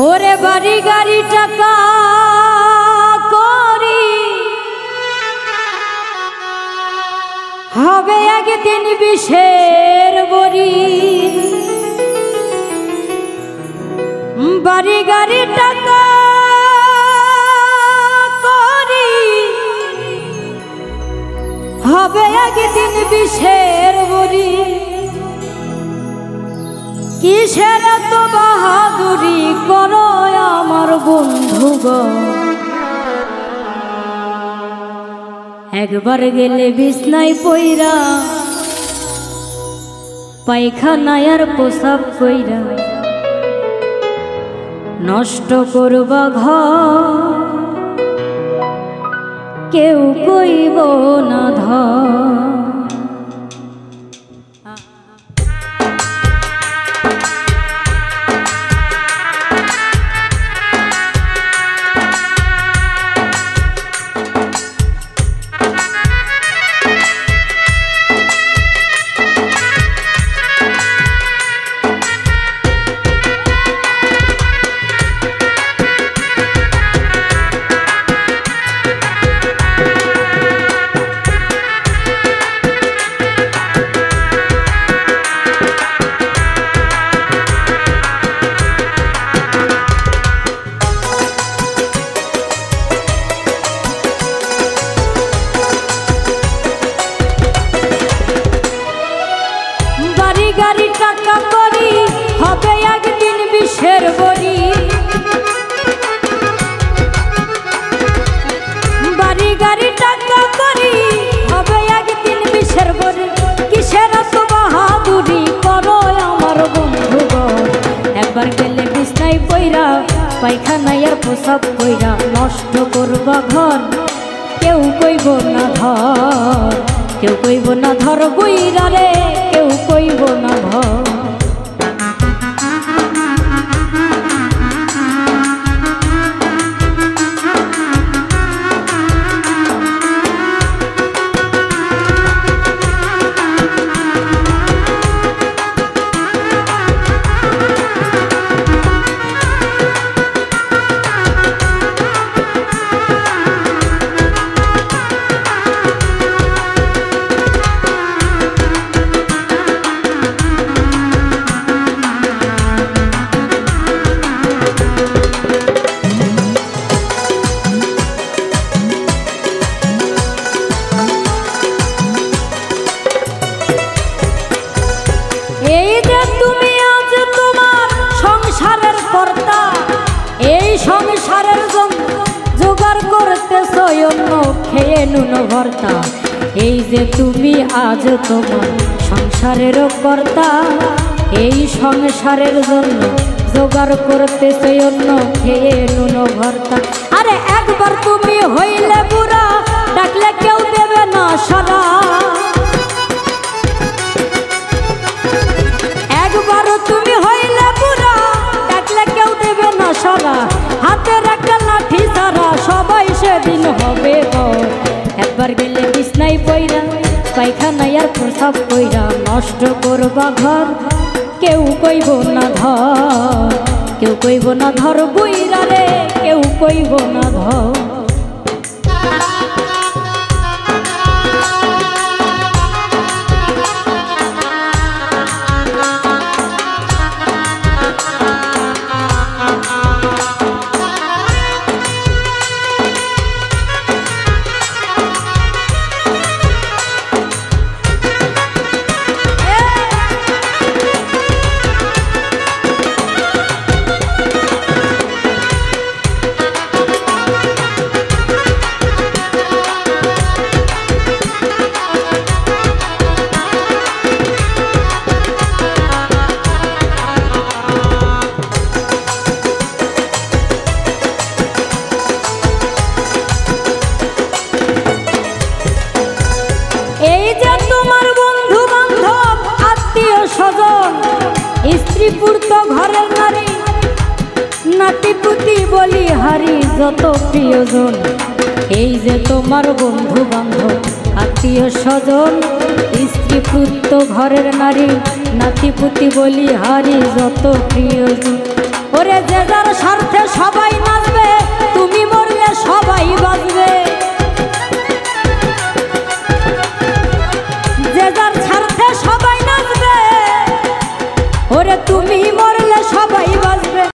ওরে বাড়ি গাড়ি টাকা করি হবে একদিন বিষের বড়ি। বাড়ি গাড়ি টাকা করি হবে একদিন বিষের বড়ি। কিসের তো বাহাদুরি করো আমার বন্ধুগণ, একবার গেলে বিছনায় পইরা পায়খানায় আর প্রসাব কইরা নষ্ট করবা ঘর, কেউ কইব না ধর। গাড়ি টাকা করি হবে একদিন বিষের বড়ি। বাড়ি গাড়ি টাকা করি হবে একদিন বিষের বড়ি। কিসের তো বাহাদুরি করো আমার বন্ধুগণ, একবার গেলে বিছনায় পইরা পায়খানায় আর প্রসাব কইরা নষ্ট করবা ঘর, কেউ কইব না ধর, কেউ কইব না ধর বইরা রে, কেউ কইব না ধর। এই যে তুমি আজ তোমার সংসারের কর্তা, এই সংসারের জোগাড় করতেছ অন্য খেয়ে নুন ভর্তা। এই যে তুমি আজ তোমার সংসারের কর্তা, এই সংসারের জন্য জোগাড় করতেছ অন্য খেয়ে নুন ভর্তা। আরে একবার তুমি হইলে বুড়া, ডাকলে কেউ দেবে না সারা। তুমি হইলে বুড়া, ডাকলে কেউ দেবে না সারা। হাতের একটা লাঠি ছাড়া সবাই সেদিন হবে ঘর। একবার গেলে বিছনায় পইরা পায়খানায় আর প্রসাব কইরা নষ্ট করবা ঘর, কেউ কইব না ধর, কেউ কইব না ধর বইরা রে, কেউ কইব না ধর। স্ত্রী পুত্র ঘরের নারী নাতিপুতি বলি হারি যত প্রিয়জন। এই যে তোমার বন্ধু বান্ধব আত্মীয় স্বজন, স্ত্রী পুত্র ঘরের নারী নাতিপুতি বলি হারি যত প্রিয়জন। ওরে যে যার স্বার্থে সব